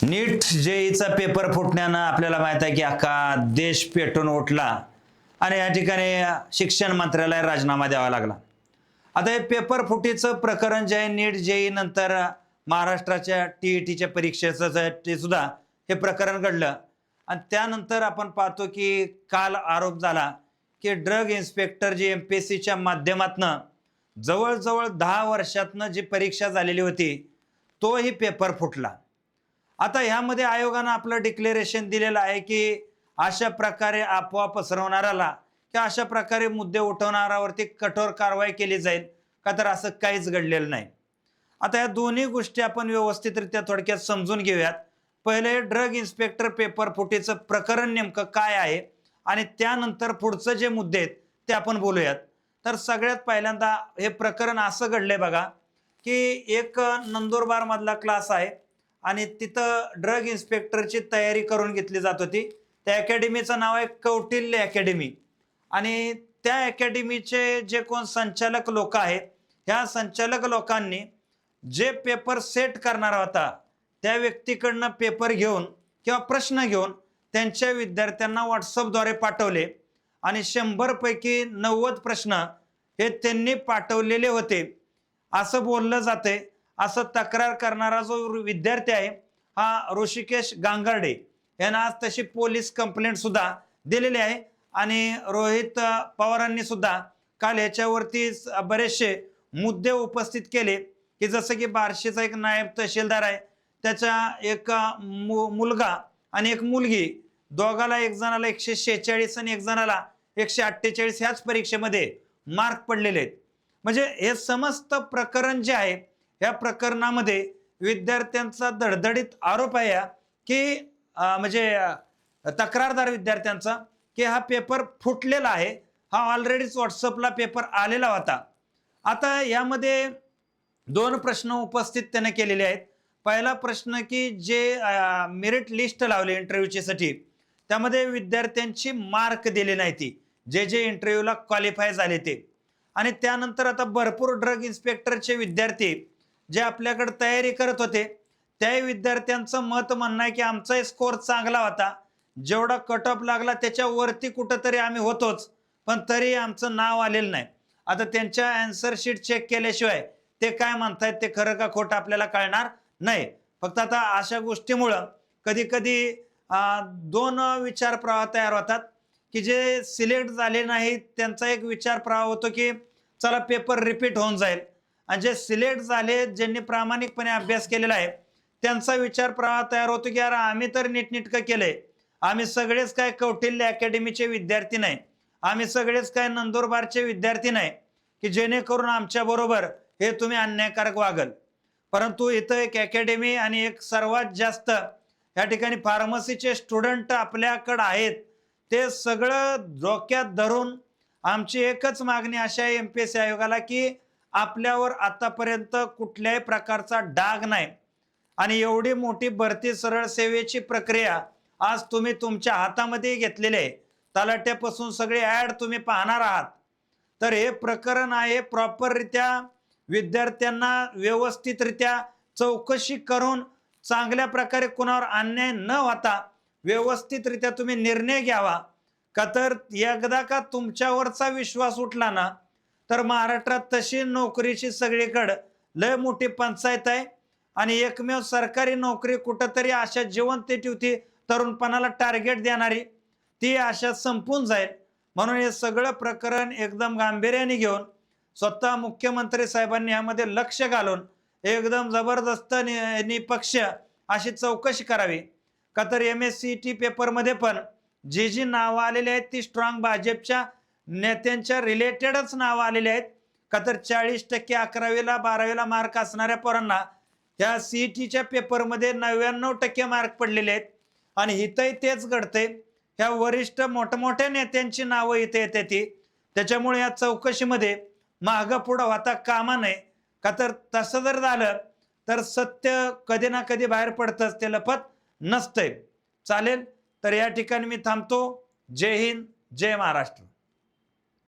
नीट जेईचा paper फुटण्यानं आपल्याला माहित आहे की अख्खा देश पेटून उठला आणि या ठिकाणी शिक्षण मंत्र्याला राजीनामा द्यावा लागला. आता हे पेपर फुटीचं प्रकरण जे आहे नीट जेई नंतर महाराष्ट्राच्या टीईटीच्या परीक्षेचं ते सुद्धा हे प्रकरण घडलं आणि त्यानंतर आपण पाहतो की काल आरोप झाला की ड्रग इन्स्पेक्टर जी एमपीएससीच्या माध्यमातनं जवळजवळ 10 वर्षातनं जी परीक्षा झालेली होती तोही पेपर फुटला. आता ह्यामध्ये आयोगानं आपलं डिक्लेरेशन दिलेलं आहे की अशा प्रकारे अफवा पसरवणाऱ्याला किंवा अशा प्रकारे मुद्दे उठवणाऱ्यावरती कठोर कारवाई केली जाईल का तर असं काहीच घडलेलं नाही. आता या दोन्ही गोष्टी आपण व्यवस्थितरित्या थोडक्यात समजून घेऊयात. पहिले ड्रग इन्स्पेक्टर पेपर फुटीचं प्रकरण नेमकं काय आहे आणि त्यानंतर पुढचं जे मुद्दे आहेत ते आपण बोलूयात. तर सगळ्यात पहिल्यांदा हे प्रकरण असं घडलंय बघा की एक नंदुरबार मधला क्लास आहे आणि तिथं ड्रग इन्स्पेक्टरची तयारी करून घेतली जात होती. त्या अकॅडमीचं नाव आहे कौटिल्य अकॅडमी आणि त्या अकॅडमीचे जे कोण संचालक लोक आहेत ह्या संचालक लोकांनी जे पेपर सेट करणार होता त्या व्यक्तीकडनं पेपर घेऊन किंवा प्रश्न घेऊन त्यांच्या विद्यार्थ्यांना व्हॉट्सअपद्वारे पाठवले आणि 100 पैकी 90 प्रश्न हे त्यांनी पाठवलेले होते असं बोललं जाते. असं तक्रार करणारा जो विद्यार्थी आहे हा ऋषिकेश गांगर्डे यांना आज तशी पोलीस कंप्लेंट सुद्धा दिलेली आहे आणि रोहित पवारांनी सुद्धा काल याच्यावरती बरेचसे मुद्दे उपस्थित केले की जसं की बार्शीचा एक नायब तहसीलदार आहे त्याचा एक मुलगा आणि एक मुलगी दोघाला एक जणाला 146 आणि एक जणाला 148 ह्याच परीक्षेमध्ये मार्क पडलेले आहेत. म्हणजे हे समस्त प्रकरण जे आहे या प्रकरणामध्ये विद्यार्थ्यांचा धडधडीत आरोप आहे की म्हणजे तक्रारदार विद्यार्थ्यांचा की हा पेपर फुटलेला आहे. हा ऑलरेडीच व्हॉट्सअपला पेपर आलेला होता. आता यामध्ये 2 प्रश्न उपस्थित त्याने केलेले आहेत. पहिला प्रश्न की जे मेरिट लिस्ट लावले इंटरव्ह्यूच्या साठी त्यामध्ये विद्यार्थ्यांची मार्क दिली नाही ती जे इंटरव्ह्यूला क्वालिफाय झाले ते आणि त्यानंतर आता भरपूर ड्रग इन्स्पेक्टरचे विद्यार्थी जे आपल्याकडे तयारी करत होते त्या विद्यार्थ्यांचं मत म्हणणं आहे की आमचा स्कोर चांगला होता जेवढा कट ऑफ लागला त्याच्यावरती कुठंतरी आम्ही होतोच पण तरी आमचं नाव आलेलं नाही. आता त्यांच्या आन्सर शीट चेक केल्याशिवाय ते काय म्हणतायत ते खरं का खोटं आपल्याला कळणार नाही. फक्त आता अशा गोष्टीमुळं कधी कधी 2 विचार प्रवाह तयार होतात की जे सिलेक्ट झाले नाहीत त्यांचा एक विचार प्रवाह होतो की चला पेपर रिपीट होऊन जाईल आणि जे सिलेक्ट झाले ज्यांनी प्रामाणिकपणे अभ्यास केलेला आहे त्यांचा विचार प्रवाह तयार होतो की यार आम्ही तर नीटनीटकं केलंय, आम्ही सगळेच काय कौटिल्य अकॅडमीचे विद्यार्थी नाही, आम्ही सगळेच काय नंदुरबारचे विद्यार्थी नाही की जेणेकरून आमच्या बरोबर हे तुम्ही अन्यायकारक वागल. परंतु इथं एक अकॅडमी आणि एक सर्वात जास्त या ठिकाणी फार्मसीचे स्टुडंट आपल्याकडे आहेत ते सगळं डोक्यात धरून आमची एकच मागणी अशी आहे एमपीएससी आयोगाला की आपल्यावर आतापर्यंत कुठल्याही प्रकारचा डाग नाही आणि एवढी मोठी भरती सरळ सेवेची प्रक्रिया आज तुम्ही तुमच्या हातामध्ये घेतलेली आहे. तलाट्यापासून सगळे ऍड तुम्ही पाहणार आहात. तर हे प्रकरण आहे प्रॉपररित्या विद्यार्थ्यांना व्यवस्थितरित्या चौकशी करून चांगल्या प्रकारे कुणावर अन्याय न होता व्यवस्थितरित्या तुम्ही निर्णय घ्यावा का तर एकदा का तुमच्यावरचा विश्वास उठला ना तर महाराष्ट्रात तशी नोकरीची सगळीकडे लय मोठी पंचायत आहे आणि एकमेव सरकारी नोकरी कुठंतरी अशा जिवंत ठेवती तरुणपणाला टार्गेट देणारी ती आशा संपून जाईल. म्हणून हे सगळं प्रकरण एकदम गांभीर्याने घेऊन स्वतः मुख्यमंत्री साहेबांनी यामध्ये लक्ष घालून एकदम जबरदस्त निपक्ष अशी चौकशी करावी का तर MSCT पेपरमध्ये पण जी नावं आलेली आहेत ती स्ट्रॉंग भाजपच्या नेत्यांच्या रिलेटेडच नावं आलेली आहेत का तर 40% 11वीला 12वीला मार्क असणाऱ्या पोरांना त्या CETच्या पेपरमध्ये 99% मार्क पडलेले आहेत आणि इथंही तेच घडतंय. ह्या वरिष्ठ मोठमोठ्या नेत्यांची नावं इथे येते ती त्याच्यामुळे या चौकशीमध्ये मागं पुढं होता कामा नये का तर तसं जर झालं तर सत्य कधी ना कधी बाहेर पडतंच ते लपत नसतंय. चालेल तर या ठिकाणी मी थांबतो. जय हिंद, जय महाराष्ट्र.